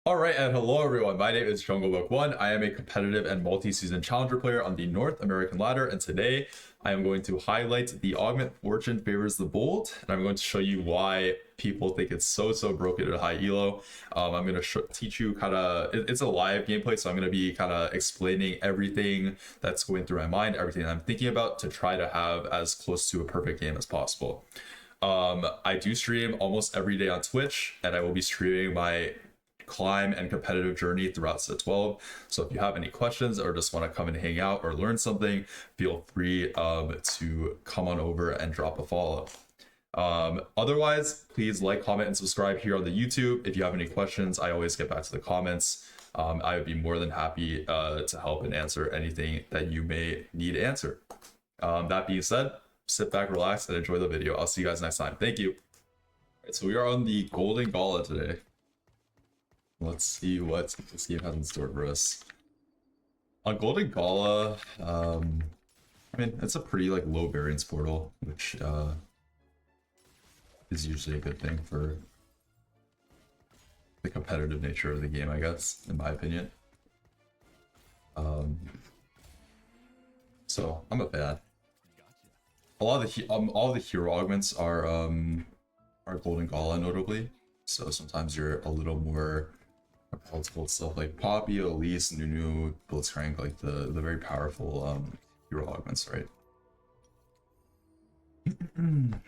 Alright, and hello everyone, my name is JungleBook1. I am a competitive and multi-season challenger player on the North American ladder, and today I am going to highlight the Augment Fortune Favors the Bold, and I'm going to show you why people think it's so broken at high elo. I'm going to teach you kind of, it's a live gameplay, so I'm going to be kind of explaining everything that's going through my mind, everything I'm thinking about to try to have as close to a perfect game as possible. I do stream almost every day on Twitch, and I will be streaming my climb and competitive journey throughout set 12. So if you have any questions or just want to come and hang out or learn something, feel free to come on over and drop a follow. Otherwise, please like, comment, and subscribe here on the YouTube. If you have any questions, I always get back to the comments. I would be more than happy to help and answer anything that you may need answered. That being said, sit back, relax, and enjoy the video. I'll see you guys next time. Thank you. All right, so we are on the Golden Gala today. Let's see what this game has in store for us. On Golden Gala, I mean, it's a pretty like low variance portal, which is usually a good thing for the competitive nature of the game, I guess, in my opinion. So I'm a fan. A lot of the all the hero augments are Golden Gala, notably. So sometimes you're a little more multiple stuff like Poppy, Elise, Nunu, Blitzcrank, like the very powerful hero augments, right? We're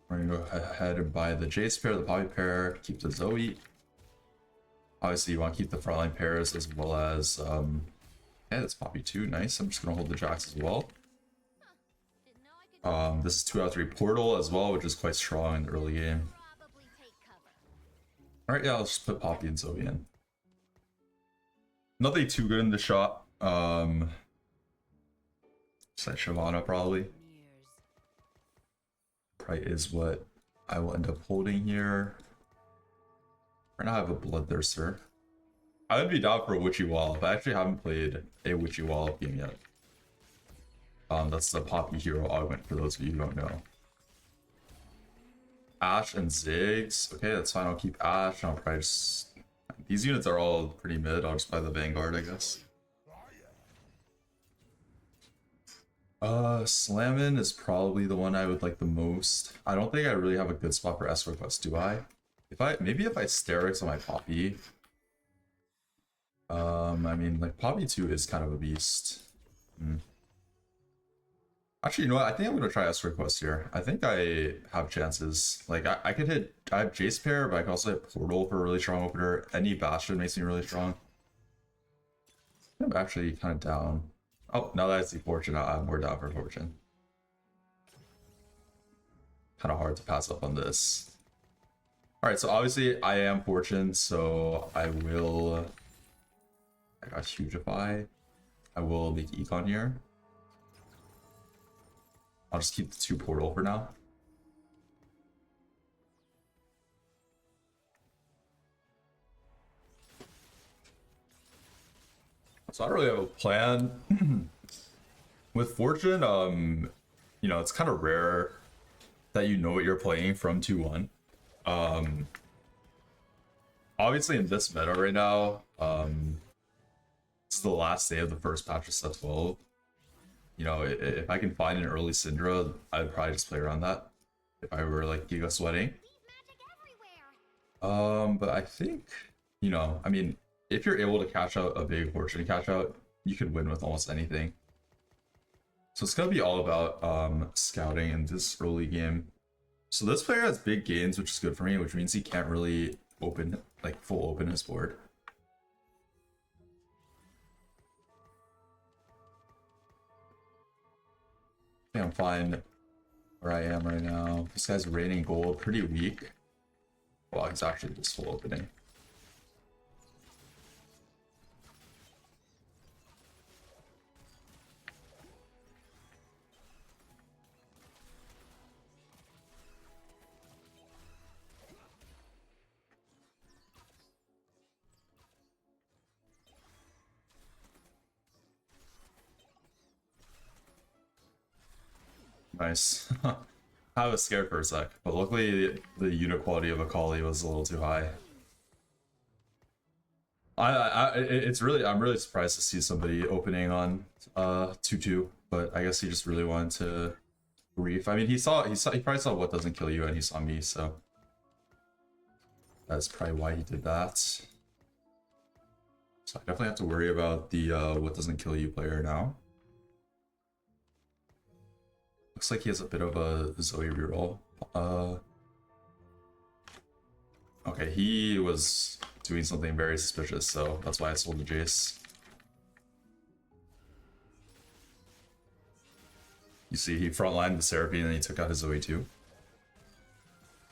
gonna go ahead and buy the Jace pair, the Poppy pair, keep the Zoe. Obviously, you want to keep the frontline pairs as well as yeah, that's Poppy too. Nice. I'm just gonna hold the Jax as well. This is 2 out of 3 portal as well, which is quite strong in the early game. Alright, yeah, let's just put Poppy and Zoe in. Nothing too good in the shot. Just like Shyvana probably. Probably is what I will end up holding here. Right now I have a Bloodthirster. I would be down for a Witchy Wallop. I actually haven't played a Witchy Wallop game yet. That's the Poppy hero augment for those of you who don't know. Ashe and Ziggs. Okay, that's fine. I'll keep Ashe. And I'll probably just... These units are all pretty mid. I'll just buy the Vanguard, I guess. Slammin is probably the one I would like the most. I don't think I really have a good spot for Escort Quest, do I? Maybe if I Sterix on my Poppy. I mean, like Poppy 2 is kind of a beast. Actually, you know what? I think I'm gonna try Escort Quest here. I think I have chances. Like I could hit. I have Jace pair, but I can also hit Portal for a really strong opener. Any Bastion makes me really strong. I'm actually kind of down. Oh, now that I see Fortune, I'm more down for Fortune. Kind of hard to pass up on this. All right, so obviously I am Fortune, so I will. I got Hugify. I will make Econ here. I'll just keep the 2 portal for now. So I don't really have a plan. With Fortune, you know, it's kind of rare that you know what you're playing from 2-1. Obviously in this meta right now, it's the last day of the first patch of set 12. You know, if I can find an early Syndra, I'd probably just play around that. If I were like Giga sweating. But I think, you know, I mean, if you're able to catch out a big Fortune catch out, you could win with almost anything. So it's gonna be all about scouting in this early game. So this player has big gains, which is good for me, which means he can't really open, like full open his board. I think I'm fine where I am right now. This guy's raining gold, pretty weak. Well, he's actually just full opening. Nice. I was scared for a sec, but luckily the unit quality of Akali was a little too high. It's really, I'm really surprised to see somebody opening on 2-2, but I guess he just really wanted to grief. I mean, he probably saw what doesn't kill you, and he saw me, so that's probably why he did that. So I definitely have to worry about the what doesn't kill you player now. Looks like he has a bit of a Zoe reroll. Okay, he was doing something very suspicious, so that's why I sold the Jace. You see, he frontlined the Seraphine and then he took out his Zoe too.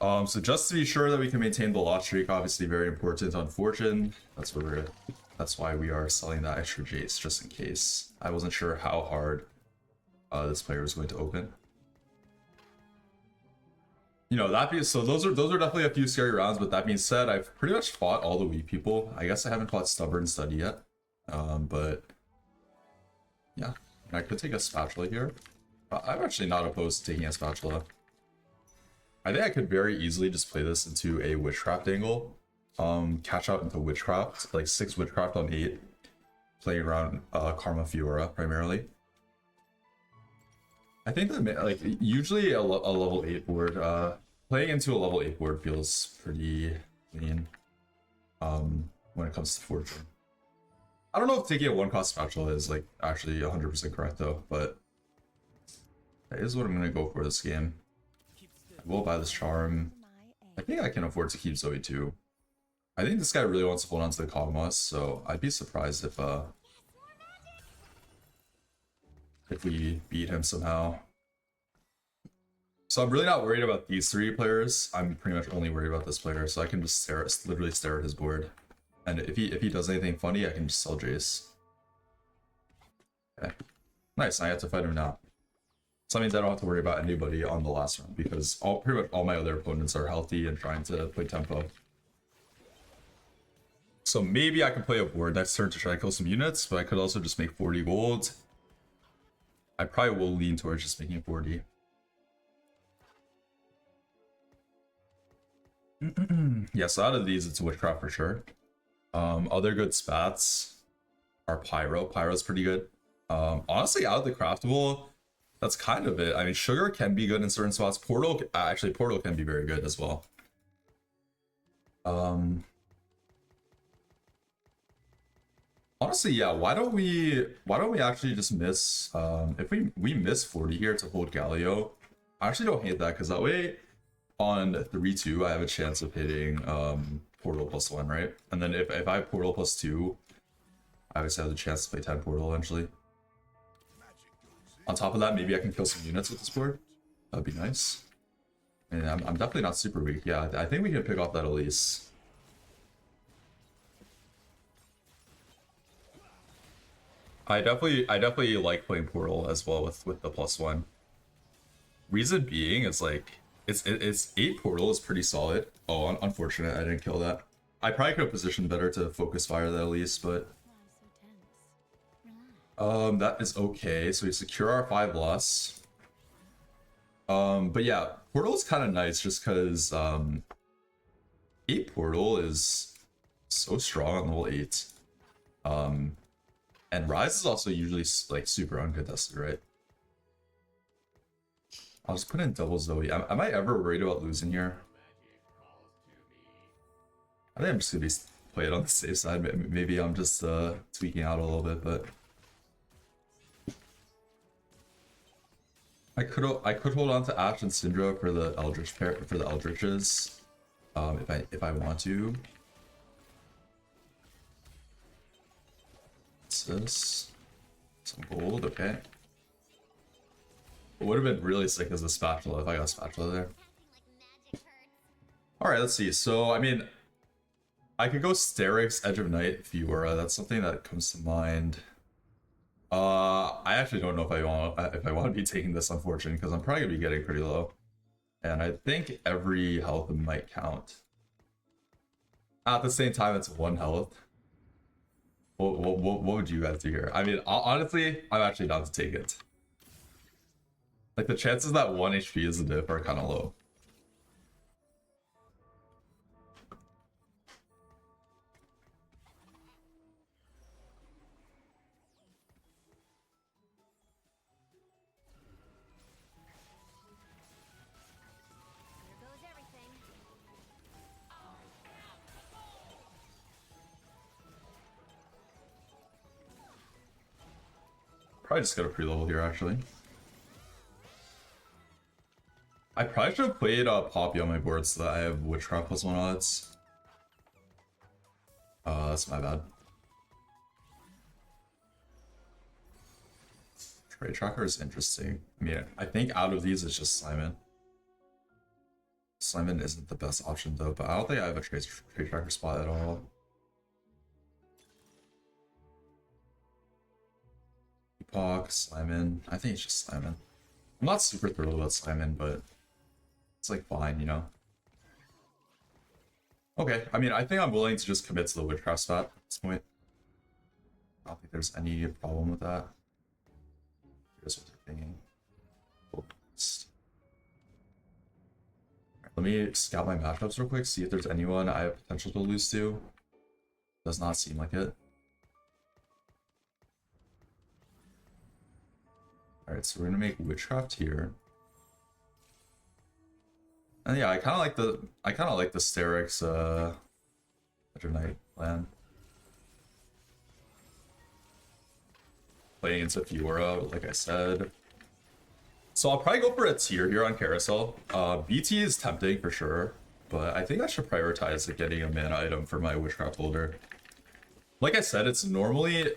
So just to be sure that we can maintain the loss streak, obviously very important on Fortune. That's why we are selling that extra Jace, just in case. I wasn't sure how hard this player was going to open. You know, so those are definitely a few scary rounds, but that being said, I've pretty much fought all the weak people. I guess I haven't fought Stubborn Study yet. But yeah, I could take a spatula here. I'm actually not opposed to taking a spatula. I think I could very easily just play this into a witchcraft angle. Catch out into witchcraft, like 6 witchcraft on 8, playing around Karma Fiora primarily. I think that like usually a level 8 board, playing into a level 8 board feels pretty clean when it comes to Fortune. I don't know if taking a 1-cost spatula is like actually 100% correct though, but that is what I'm gonna go for this game. I will buy this charm. I think I can afford to keep Zoe too. I think this guy really wants to hold on to the Kog'Maw, so I'd be surprised if we beat him somehow. So I'm really not worried about these 3 players. I'm pretty much only worried about this player, so I can just literally stare at his board. And if he does anything funny, I can just sell Jace. Okay. Nice, I have to fight him now. So that means I don't have to worry about anybody on the last round, because pretty much all my other opponents are healthy and trying to play tempo. So maybe I can play a board next turn to try to kill some units, but I could also just make 40 gold. I probably will lean towards just making 40. Yeah, so out of these, it's Witchcraft for sure. Other good spats are Pyro. Pyro's pretty good. Honestly, out of the craftable, that's kind of it. I mean, Sugar can be good in certain spots. Portal, actually, Portal can be very good as well. Honestly, yeah, why don't we actually just miss, if we miss 40 here to hold Galio, I actually don't hate that, because that way on 3-2 I have a chance of hitting Portal +1, right? And then if I have Portal +2, I obviously have the chance to play 10 Portal eventually. On top of that, maybe I can kill some units with this board. That'd be nice. And I'm definitely not super weak. Yeah, I think we can pick off that Elise. I definitely like playing Portal as well with the +1. Reason being is like it's 8 Portal is pretty solid. Oh, unfortunate I didn't kill that. I probably could have positioned better to focus fire that at least, but that is okay. So we secure our 5 loss. But yeah, Portal is kind of nice just because 8 Portal is so strong on level 8. And Rise is also usually like super uncontested, right? I'll just put in double Zoe. Am I ever worried about losing here? I think I'm just gonna play it on the safe side. Maybe I'm just tweaking out a little bit, but I could hold on to Ashe and Syndra for the Eldritch pair for the Eldritches, if I want to. What's this? Some gold, okay. It would have been really sick as a spatula if I got a spatula there. Alright, let's see. So, I mean, I could go Sterix, Edge of Night, Fiora. That's something that comes to mind. I actually don't know if I want to be taking this, unfortunately, because I'm probably gonna be getting pretty low. And I think every health might count. At the same time, it's 1 health. What would you guys do here? I mean, honestly, I'm actually down to take it. Like, the chances that 1 HP is a diff are kind of low. probably just got a pre-level here, actually. I probably should have played Poppy on my board so that I have Witchcraft plus 1 odds. That's my bad. Trade Tracker is interesting. I mean, I think out of these, it's just Simon. Simon isn't the best option though, but I don't think I have a trade tracker spot at all. Epoch, Simon. I think it's just Simon. I'm not super thrilled about Simon, but it's like fine, you know. Okay, I mean, I think I'm willing to just commit to the Witchcraft spot at this point. I don't think there's any problem with that. Here's what they're thinking. Let me scout my matchups real quick, see if there's anyone I have potential to lose to. Does not seem like it. Alright, so we're gonna make Witchcraft here. And yeah, I kinda like the Sterix Ledger Knight plan. Playing into Fiora, like I said. So I'll probably go for a tier here on Carousel. BT is tempting for sure, but I think I should prioritize getting a mana item for my Witchcraft holder. Like I said, it's normally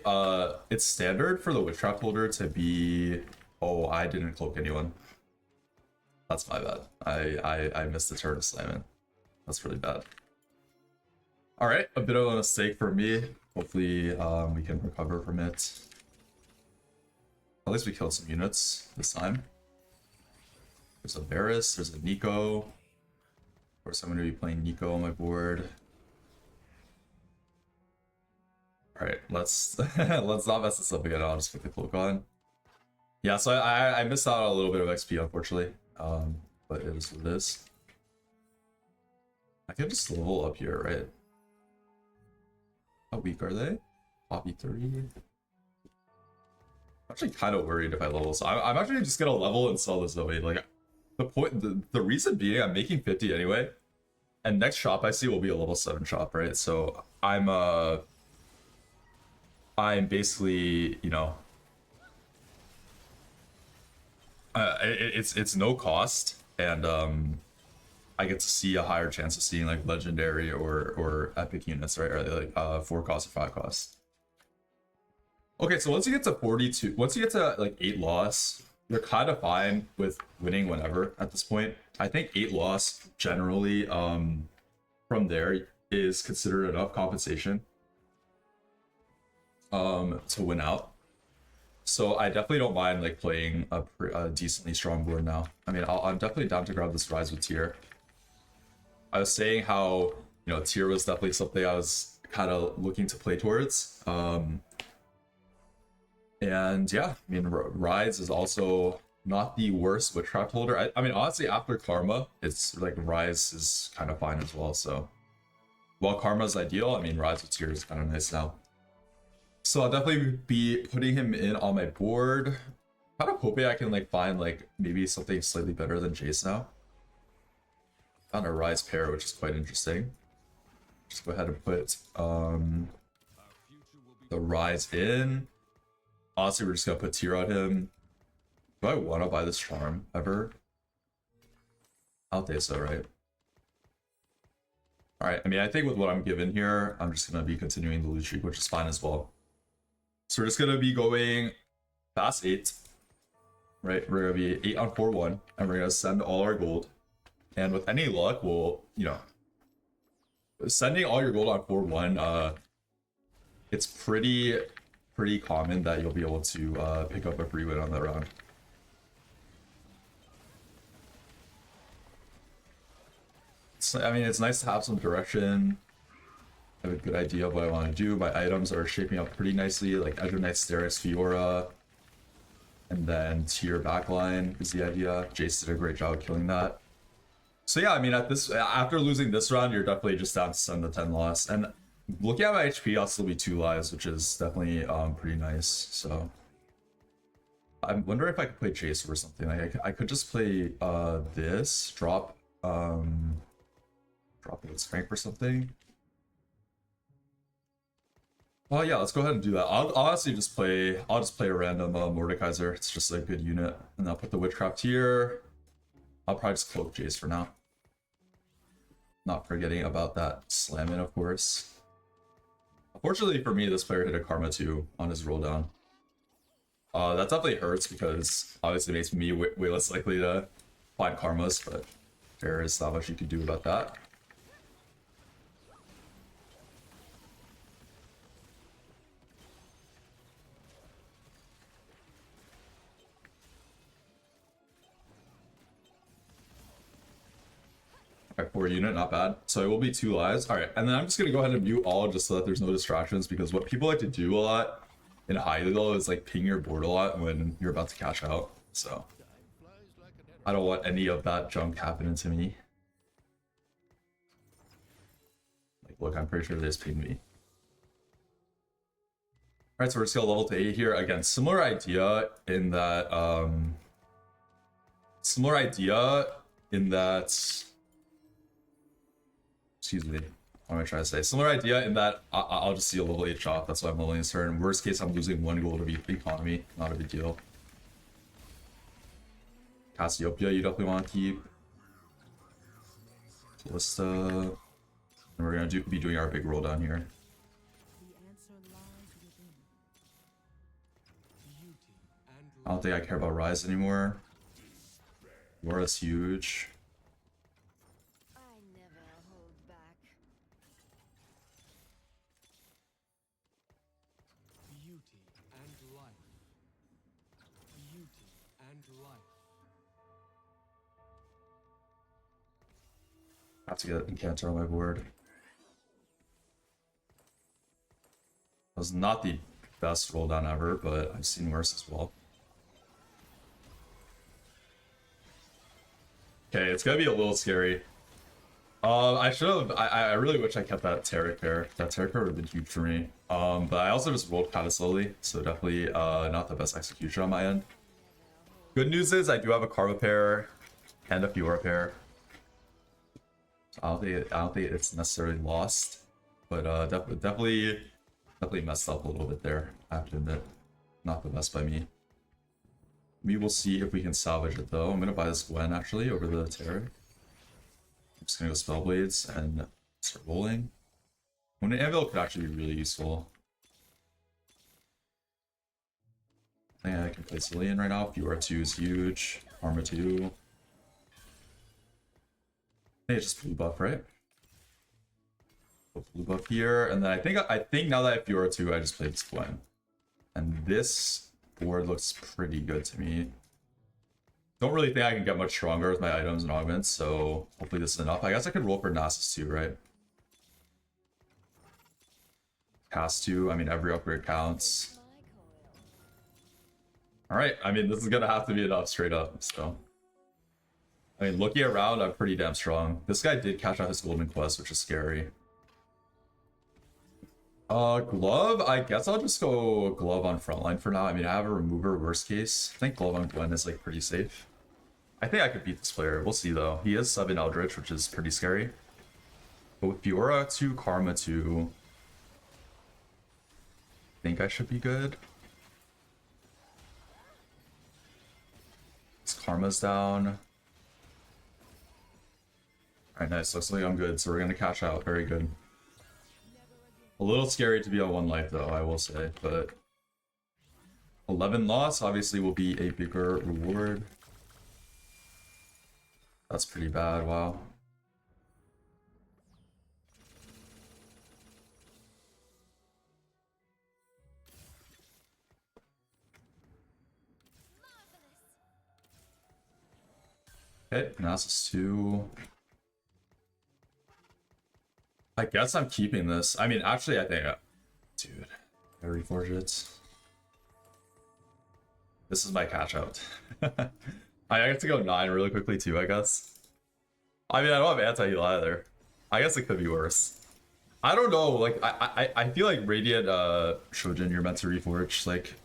it's standard for the Witchcraft holder to be. Oh, I didn't cloak anyone. That's my bad. I missed the turn of Simon. That's really bad. All right, a bit of a mistake for me. Hopefully, we can recover from it. At least we killed some units this time. There's a Varus, there's a Nico. Of course, I'm going to be playing Nico on my board. Alright, let's let's not mess this up again. I'll just put the cloak on. Yeah, so I missed out on a little bit of XP, unfortunately. But it is what it is. I can just level up here, right? How weak are they? Poppy 30. I'm actually kind of worried if I level. So I'm actually just gonna level and sell this Zoe. Like the reason being, I'm making 50 anyway, and next shop I see will be a level 7 shop, right? So I'm basically, you know, it's no cost, and I get to see a higher chance of seeing like legendary or epic units, right? Or like 4 cost or 5 cost. Okay, so once you get to 42, once you get to like 8 loss, you're kind of fine with winning whenever at this point. I think 8 loss generally from there is considered enough compensation to win out. So I definitely don't mind like playing a decently strong board now. I mean, I'm definitely down to grab this Rise with tier. I was saying how, you know, tier was definitely something I was kind of looking to play towards. And yeah, I mean, Rise is also not the worst Witchcraft holder. I mean, honestly, after Karma, it's like Rise is kind of fine as well. So while Karma is ideal, I mean, Rise with tier is kind of nice now. So I'll definitely be putting him in on my board. Kind of hoping I can like find like maybe something slightly better than Jace now. Found a Rise pair, which is quite interesting. Just go ahead and put the Rise in. Honestly, we're just gonna put tier on him. Do I want to buy this charm ever? I don't think so, right? Alright, I mean, I think with what I'm given here, I'm just gonna be continuing the loot streak, which is fine as well. So we're just gonna be going fast 8. Right, we're gonna be 8 on 4-1, and we're gonna send all our gold. And with any luck, we'll, you know, sending all your gold on 4-1, it's pretty common that you'll be able to pick up a free win on that round. So, I mean, it's nice to have some direction. I have a good idea of what I want to do. My items are shaping up pretty nicely, like Edge of Knight, Steris, Fiora, and then tier backline is the idea. Jace did a great job killing that. So yeah, I mean, after losing this round, you're definitely just down to 7 to 10 loss. And looking at my HP, I'll still be 2 lives, which is definitely pretty nice. So I wonder if I could play Jace or something. Like I could just play this, drop it with strength or something. Well, yeah, let's go ahead and do that. I'll actually just play. I'll just play a random Mordekaiser. It's just a good unit, and I'll put the Witchcraft here. I'll probably just cloak Jace for now. Not forgetting about that slamming, of course. Unfortunately for me, this player hit a Karma 2 on his roll down. That definitely hurts because obviously it makes me way less likely to find Karmas, but there is not much you can do about that. Alright, 4 unit, not bad. So it will be 2 lives. Alright, and then I'm just gonna go ahead and mute all just so that there's no distractions, because what people like to do a lot in high elo is like ping your board a lot when you're about to cash out. So I don't want any of that junk happening to me. Like, look, I'm pretty sure they just pinged me. Alright, so we're just gonna level to 8 here. Again, similar idea in that excuse me, what am I trying to say? Similar idea in that I'll just see a level 8 shot. That's why I'm leveling this turn. Worst case, I'm losing 1 gold of economy. Not a big deal. Cassiopeia, you definitely want to keep. Callista. And we're going to be doing our big roll down here. I don't think I care about Rise anymore. Laura's huge. I have to get Encanter on my board. That was not the best roll down ever, but I've seen worse as well. Okay, it's gonna be a little scary. I should have. I really wish I kept that Taric there. That Taric would have been huge for me. But I also just rolled kind of slowly, so definitely not the best execution on my end. Good news is I do have a Karma pair and a Fiora pair. So I don't think it's necessarily lost, but definitely messed up a little bit there. I have to admit, not the best by me. We will see if we can salvage it though. I'm gonna buy this Gwen actually over the Terror. I'm just gonna go Spellblades and start rolling. When an Anvil could actually be really useful. I think I can play Cillian right now. Fiora 2 is huge. Armor 2. I think it's just blue buff, right? Blue buff here, and then I think now that I have Fiora 2, I just played this Gwen. And this board looks pretty good to me. Don't really think I can get much stronger with my items and augments, so hopefully this is enough. I guess I could roll for Nasus too, right? Cast 2, I mean every upgrade counts. Alright, I mean this is gonna have to be enough straight up, so. I mean, looking around, I'm pretty damn strong. This guy did catch out his golden quest, which is scary. Glove? I guess I'll just go glove on frontline for now. I mean, I have a remover, worst case. I think glove on Gwen is, like, pretty safe. I think I could beat this player. We'll see, though. He is sub in Eldritch, which is pretty scary. But with Fiora 2, Karma 2, I think I should be good. His Karma's down. Alright, nice. Looks like I'm good, so we're gonna cash out. Very good. A little scary to be on 1 life, though, I will say, but 11 loss obviously will be a bigger reward. That's pretty bad, wow. Okay, Nasus 2. I guess I'm keeping this. I mean, actually, I think... dude, I reforge it. This is my catch out. I get to go 9 really quickly, too, I guess. I mean, I don't have anti-heal either. I guess it could be worse. I don't know, like, I feel like Radiant Shojin, you're meant to reforge, like...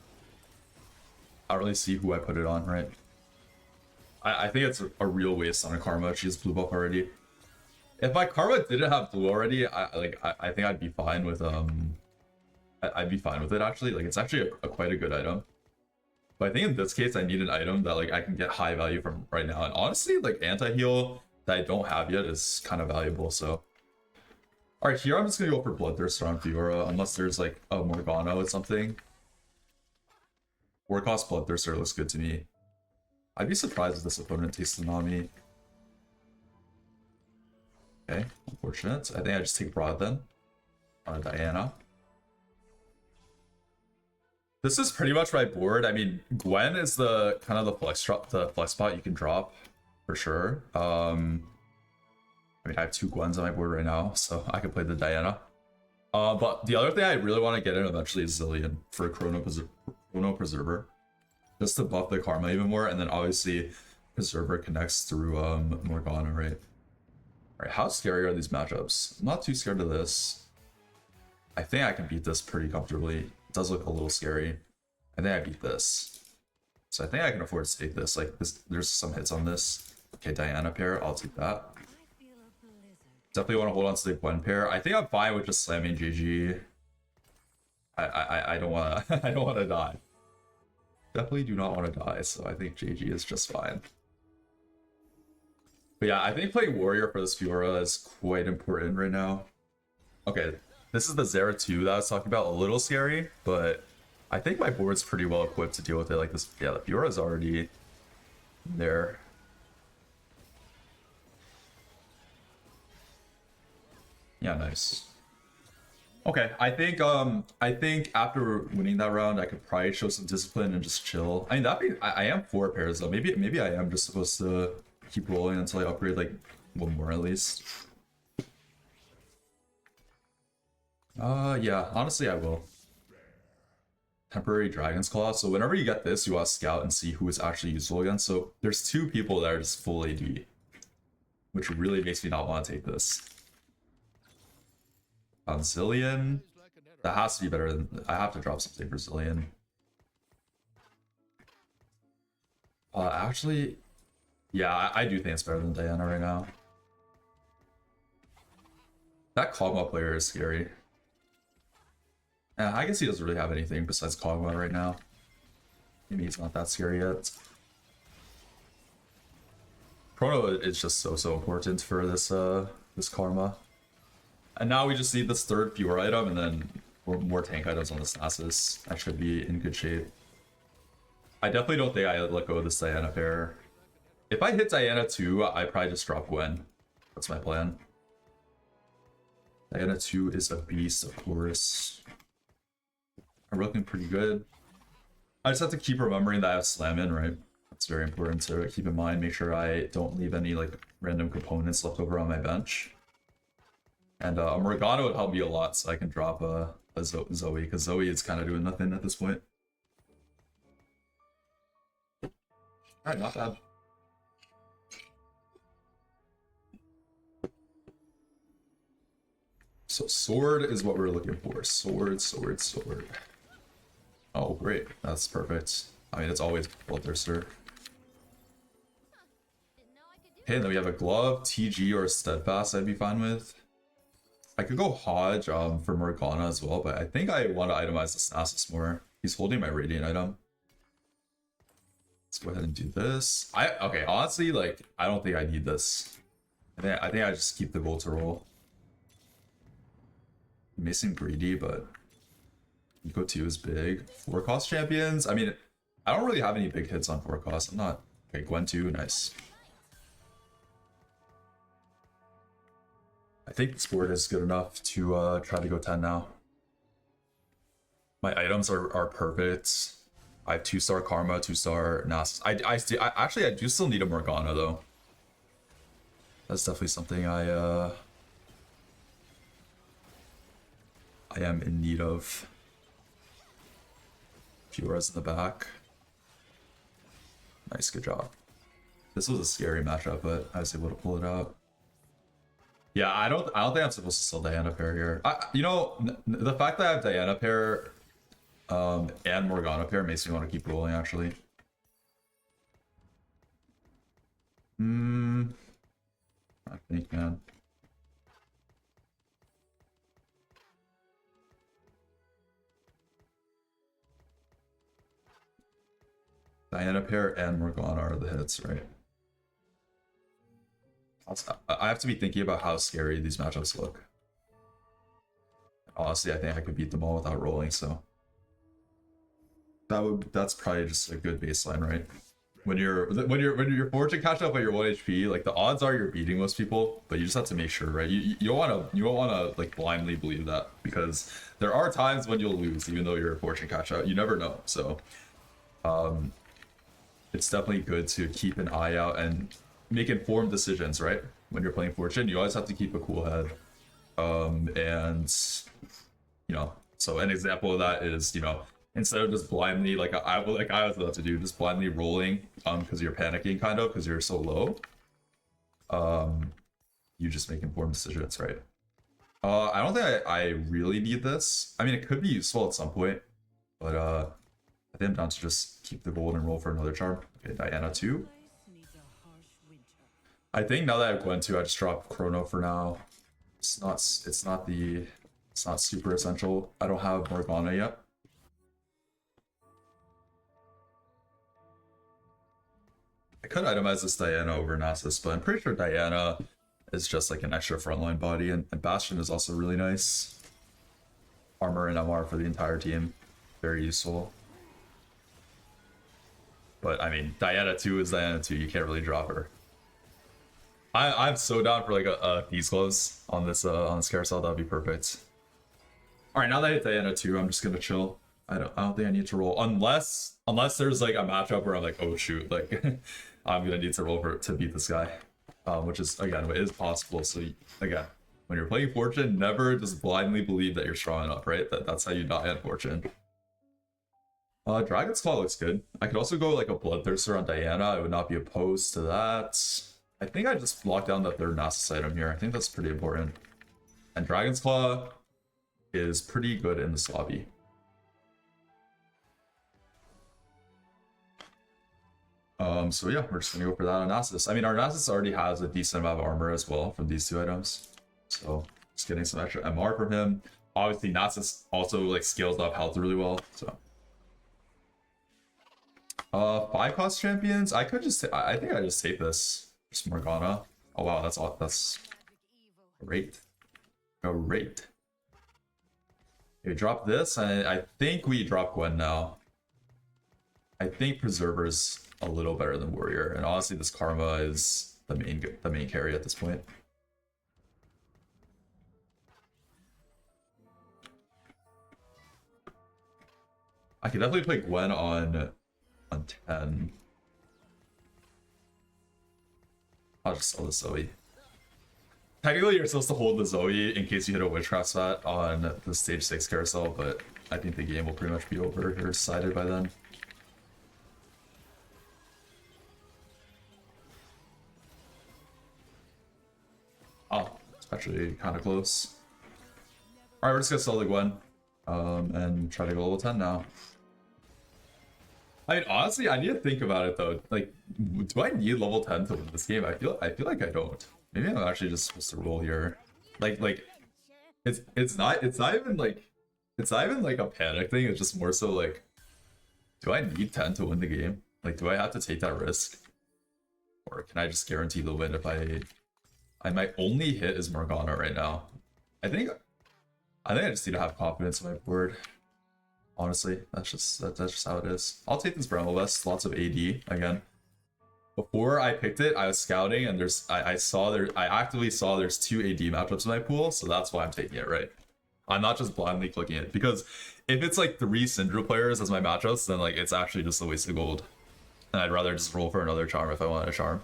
I don't really see who I put it on, right? I think it's a real waste on a Karma. She has blue buff already. If my Karma didn't have blue already, I think I'd be fine with I'd be fine with it actually. Like it's actually a quite a good item. But I think in this case, I need an item that like I can get high value from right now. And honestly, like anti-heal that I don't have yet is kind of valuable. So, all right, here I'm just gonna go for Bloodthirster on Fiora, unless there's like a Morgana or something. 4-cost Bloodthirster looks good to me. I'd be surprised if this opponent takes the Nami. Okay, unfortunate. I think I just take Broad then on a Diana. This is pretty much my board. I mean, Gwen is the kind of the flex spot you can drop for sure. I mean, I have 2 Gwens on my board right now, so I could play the Diana. But the other thing I really want to get in eventually is Zillion for Chrono Preserver, just to buff the Karma even more, and then obviously Preserver connects through Morgana, right? All right, how scary are these matchups? I'm not too scared of this. I think I can beat this pretty comfortably. It does look a little scary. I think I beat this. So I think I can afford to take this. Like this, there's some hits on this. Okay, Diana pair, I'll take that. Definitely want to hold on to the Gwen pair. I think I'm fine with just slamming GG. I don't want to I don't want to die. Definitely do not want to die, so I think GG is just fine. But yeah, I think playing Warrior for this Fiora is quite important right now. Okay, this is the Zera 2 that I was talking about, a little scary, but I think my board's pretty well equipped to deal with it like this. Yeah, the Fiora is already there. Yeah, nice. Okay, I think after winning that round, I could probably show some discipline and just chill. I mean, I am 4 pairs though. Maybe I am just supposed to keep rolling until I upgrade like 1 more at least. Yeah, honestly I will. Temporary Dragon's Claw. So whenever you get this, you want to scout and see who is actually useful against. So there's 2 people that are just full AD, which really makes me not want to take this. On Zillion, that has to be better than... I have to drop something for Zillion. Actually, yeah, I do think it's better than Diana right now. That Kog'Maw player is scary. I guess he doesn't really have anything besides Kog'Maw right now. Maybe he's not that scary yet. Chrono is just so important for this this Karma. And now we just need this 3rd Fiora item and then more tank items on this Nasus. I should be in good shape. I definitely don't think I let go of this Diana pair. If I hit Diana 2, I probably just drop Gwen. That's my plan. Diana 2 is a beast, of course. I'm looking pretty good. I just have to keep remembering that I have Slam in, right? That's very important to keep in mind. Make sure I don't leave any like random components left over on my bench. And Morgana would help me a lot, so I can drop a Zoe, because Zoe is kind of doing nothing at this point. Alright, not bad. So sword is what we're looking for. Sword. Oh, great. That's perfect. I mean, it's always Bloodthirster. Okay, then we have a glove, TG, or Steadfast I'd be fine with. I could go Hodge for Morgana as well, but I think I want to itemize this Nasus more. He's holding my Radiant item. Let's go ahead and do this. Okay, honestly, like, I don't think I need this. I think I just keep the gold to roll. It may seem greedy, but Eco 2 is big. 4-cost champions? I mean, I don't really have any big hits on 4-cost. I'm not... Okay, Gwen 2, nice. I think this board is good enough to try to go 10 now. My items are perfect. I have 2-star Karma, 2-star Nasus. Actually, I do still need a Morgana, though. That's definitely something I am in need of. Fiora's in the back. Nice, good job. This was a scary matchup, but I was able to pull it out. Yeah, I don't think I'm supposed to sell Diana pair here. You know, the fact that I have Diana pair and Morgana pair makes me want to keep rolling, actually. I think, man. Diana pair and Morgana are the hits, right? I have to be thinking about how scary these matchups look. Honestly, I think I could beat them all without rolling, so that's probably just a good baseline, right? When you're fortune catch up at your 1 HP, like the odds are you're beating most people, but you just have to make sure, right? You don't wanna like blindly believe that, because there are times when you'll lose even though you're a fortune catch up. You never know. So it's definitely good to keep an eye out and make informed decisions, right? When you're playing fortune, you always have to keep a cool head. And you know, so an example of that is, you know, instead of just blindly, like I was about to do, just blindly rolling, because you're panicking kind of, because you're so low. You just make informed decisions, right? I don't think I really need this. I mean, it could be useful at some point, but I think I'm down to just keep the gold and roll for another charm. Okay, Diana 2. I think now that I have Gwen 2, I just drop Chrono for now. It's not super essential. I don't have Morgana yet. I could itemize this Diana over Nasus, but I'm pretty sure Diana is just like an extra frontline body, and Bastion is also really nice. Armor and MR for the entire team. Very useful. But I mean, Diana 2 is Diana 2, you can't really drop her. I'm so down for like a Thieves Gloves on this carousel. That'd be perfect. All right, now that I hit Diana 2, I'm just gonna chill. I don't think I need to roll unless there's like a matchup where I'm like, oh shoot, like I'm gonna need to roll to beat this guy, which is, again, it is possible. So again, when you're playing Fortune, never just blindly believe that you're strong enough, right? That's how you die on Fortune. Dragon's Claw looks good. I could also go like a Bloodthirster on Diana. I would not be opposed to that. I think I just locked down the third Nasus item here. I think that's pretty important. And Dragon's Claw is pretty good in this lobby. So yeah, we're just gonna go for that on Nasus. I mean, our Nasus already has a decent amount of armor as well from these two items. So just getting some extra MR from him. Obviously, Nasus also like scales up health really well, so. 5 cost champions. I think I just take this. Just Morgana. Oh wow, that's great. Great. Okay, drop this. I think we drop Gwen now. I think Preserver's a little better than Warrior, and honestly, this Karma is the main carry at this point. I could definitely play Gwen on 10. I'll just sell the Zoe. Technically, you're supposed to hold the Zoe in case you hit a Witchcraft spot on the stage 6 carousel, but I think the game will pretty much be over or decided by then. Oh, it's actually kind of close. Alright, we're just gonna sell the Gwen and try to go level 10 now. I mean, honestly, I need to think about it though. Like, do I need level 10 to win this game? I feel like I don't. Maybe I'm actually just supposed to roll here. Like it's not even like a panic thing. It's just more so like, do I need 10 to win the game? Like, do I have to take that risk, or can I just guarantee the win if my only hit is Morgana right now? I think I just need to have confidence in my board. Honestly, that's just how it is. I'll take this Bramble Vest. Lots of AD again. Before I picked it, I was scouting, and I actively saw there's 2 AD matchups in my pool, so that's why I'm taking it, right? I'm not just blindly clicking it, because if it's like 3 Syndra players as my matchups, then like it's actually just a waste of gold, and I'd rather just roll for another charm if I want a charm.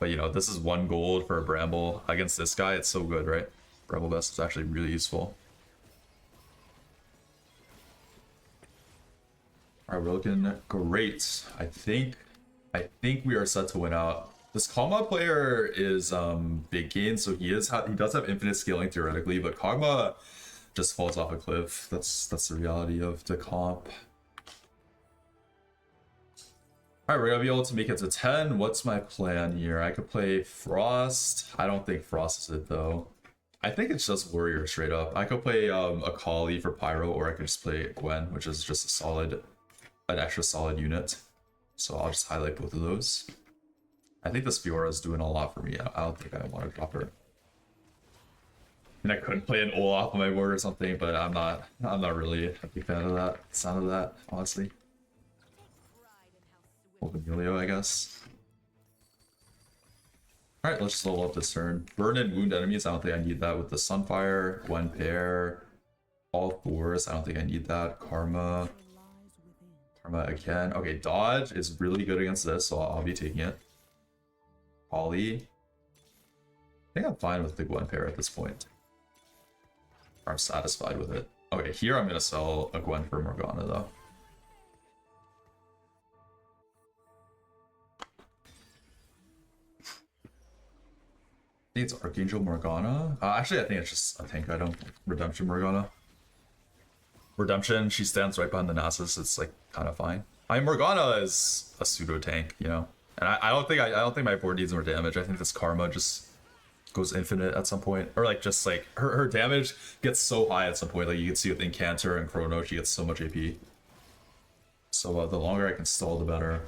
But you know, this is 1 gold for a Bramble against this guy. It's so good, right? Bramble Vest is actually really useful. Alright, we're looking great. I think we are set to win out. This Kog'Maw player is big gain, so he does have infinite scaling theoretically, but Kog'Maw just falls off a cliff. That's the reality of the comp. Alright, we're gonna be able to make it to 10. What's my plan here? I could play Frost. I don't think Frost is it though. I think it's just Warrior straight up. I could play Akali for Pyro, or I could just play Gwen, which is just a solid an extra solid unit. So I'll just highlight both of those. I think this Fiora is doing a lot for me. I don't think I want to drop her. And I could play an Olaf on my board or something, but I'm not really a big fan of that sound of that, honestly. Emilio, I guess. Alright, let's just level up this turn. Burn and wound enemies, I don't think I need that with the Sunfire. Gwen pair. All fours, I don't think I need that. Karma. Karma again. Okay, dodge is really good against this, so I'll be taking it. Polly. I think I'm fine with the Gwen pair at this point. Or I'm satisfied with it. Okay, here I'm gonna sell a Gwen for Morgana though. I think it's Archangel Morgana. Actually, I think it's just a tank item. Redemption Morgana. Redemption, she stands right behind the Nasus. It's like kind of fine. I mean, Morgana is a pseudo tank, you know. And I don't think my board needs more damage. I think this Karma just goes infinite at some point, or like just like her damage gets so high at some point. Like you can see with Incanter and Chrono, she gets so much AP. So the longer I can stall, the better.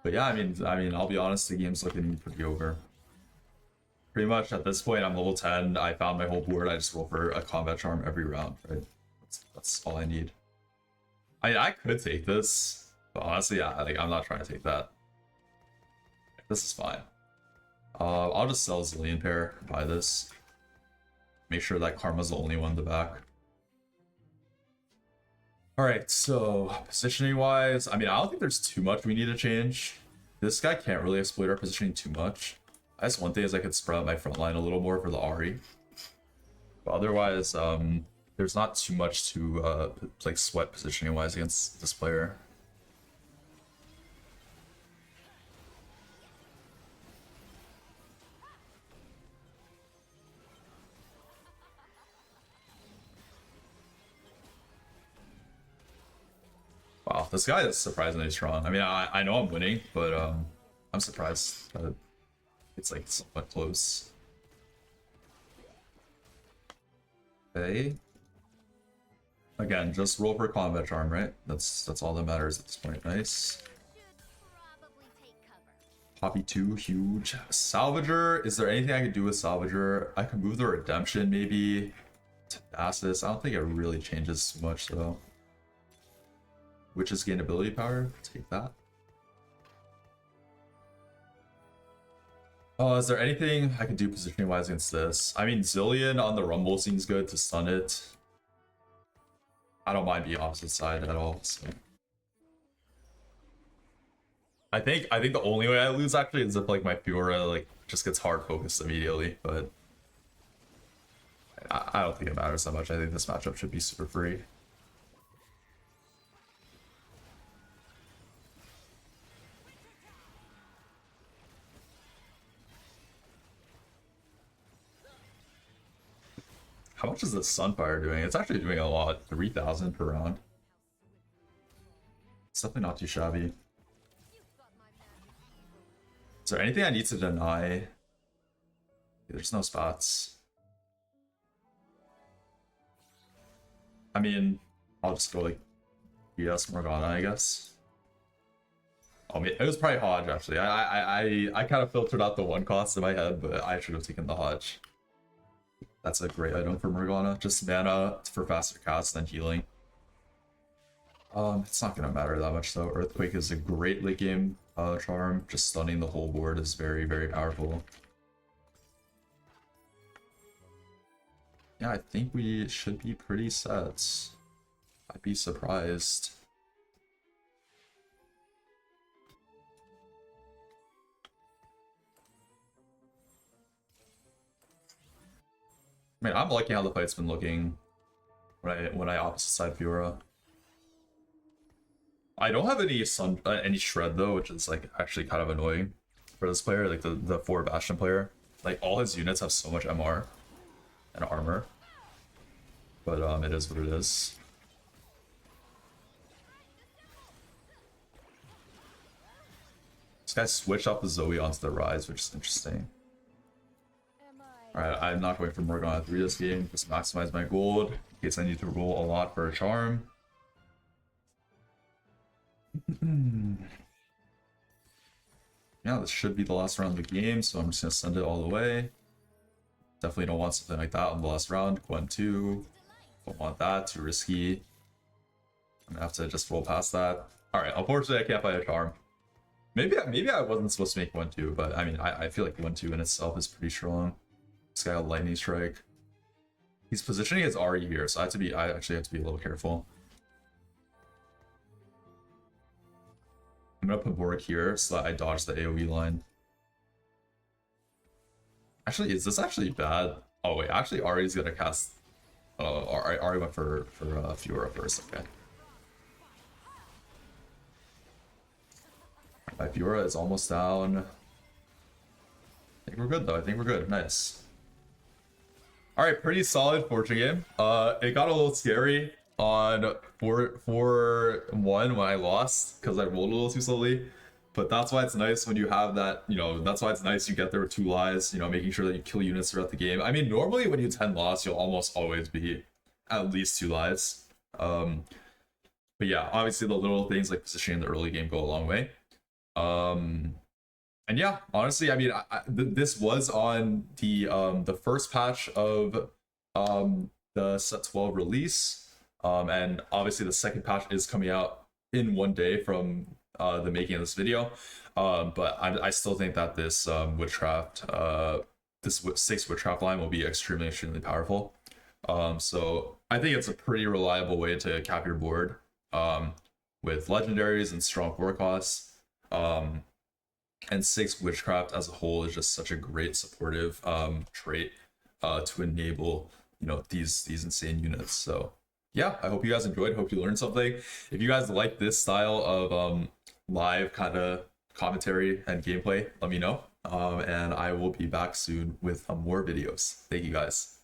But yeah, I mean, I'll be honest, the game's looking pretty over. Pretty much at this point, I'm level 10. I found my whole board. I just roll for a combat charm every round, right? That's all I need. I could take this, but honestly, yeah, like I'm not trying to take that. This is fine. I'll just sell Zillion pair, buy this. Make sure that Karma's the only one in the back. Alright, so positioning wise, I mean, I don't think there's too much we need to change. This guy can't really exploit our positioning too much. I guess one thing is I could spread out my front line a little more for the Ahri. But otherwise, there's not too much to like sweat positioning wise against this player. Wow, this guy is surprisingly strong. I mean, I know I'm winning, but I'm surprised that it's like somewhat close. Okay. Again, just roll for combat charm, right? That's all that matters at this point. Nice. Poppy 2, huge. Salvager, is there anything I can do with Salvager? I can move the Redemption maybe to Nasus. I don't think it really changes too much though. Witches gain ability power, take that. Oh, is there anything I can do positioning wise against this? I mean, Zillion on the Rumble seems good to stun it. I don't mind being opposite side at all, so. I think the only way I lose actually is if like my Fiora like just gets hard focused immediately, but I don't think it matters that much. I think this matchup should be super free. How much is the Sunfire doing? It's actually doing a lot. 3,000 per round. It's definitely not too shabby. Is there anything I need to deny? There's no spots. I mean, I'll just go like BS Morgana, I guess. Oh, it was probably Hodge actually. I kind of filtered out the one cost in my head, but I should have taken the Hodge. That's a great item for Morgana. Just mana for faster cast than healing. It's not gonna matter that much though. Earthquake is a great late game charm. Just stunning the whole board is very, very powerful. Yeah, I think we should be pretty set. I'd be surprised. I mean, I'm liking how the fight's been looking when I opposite side Fiora. I don't have any shred though, which is like actually kind of annoying for this player, like the 4 Bastion player. Like all his units have so much MR and armor, but it is what it is. This guy switched off the Zoe onto the Rise, which is interesting. Alright, I'm not going for Morgana 3 this game, just maximize my gold in case I need to roll a lot for a charm. Yeah, this should be the last round of the game, so I'm just gonna send it all the way. Definitely don't want something like that on the last round. Gwen 2. Don't want that, too risky. I'm gonna have to just roll past that. Alright, unfortunately I can't fight a charm. Maybe I wasn't supposed to make 1-2, but I mean I feel like 1-2 in itself is pretty strong. This guy got lightning strike. He's positioning his RE here, so I actually have to be a little careful. I'm gonna put Boric here so that I dodge the AoE line. Actually, is this actually bad? Oh wait, actually Ari's gonna cast. Oh, Ari went for Fiora first. Okay. My Fiora is almost down. I think we're good though. I think we're good. Nice. All right, pretty solid fortune game. It got a little scary on 4-1 when I lost because I rolled a little too slowly. But that's why it's nice when you have that, that's why it's nice you get there with 2 lives, making sure that you kill units throughout the game. I mean, normally when you 10 loss, you'll almost always be at least 2 lives. But yeah, obviously the little things like positioning in the early game go a long way. And yeah, honestly, I mean, this was on the first patch of the set 12 release, and obviously the second patch is coming out in 1 day from the making of this video. But I still think that this witchcraft, this 6 witchcraft line will be extremely powerful. So I think it's a pretty reliable way to cap your board with legendaries and strong core costs. And 6 witchcraft as a whole is just such a great supportive trait to enable these insane units. So yeah, I hope you guys enjoyed. Hope you learned something. If you guys like this style of live kind of commentary and gameplay, let me know. And I will be back soon with more videos. Thank you guys.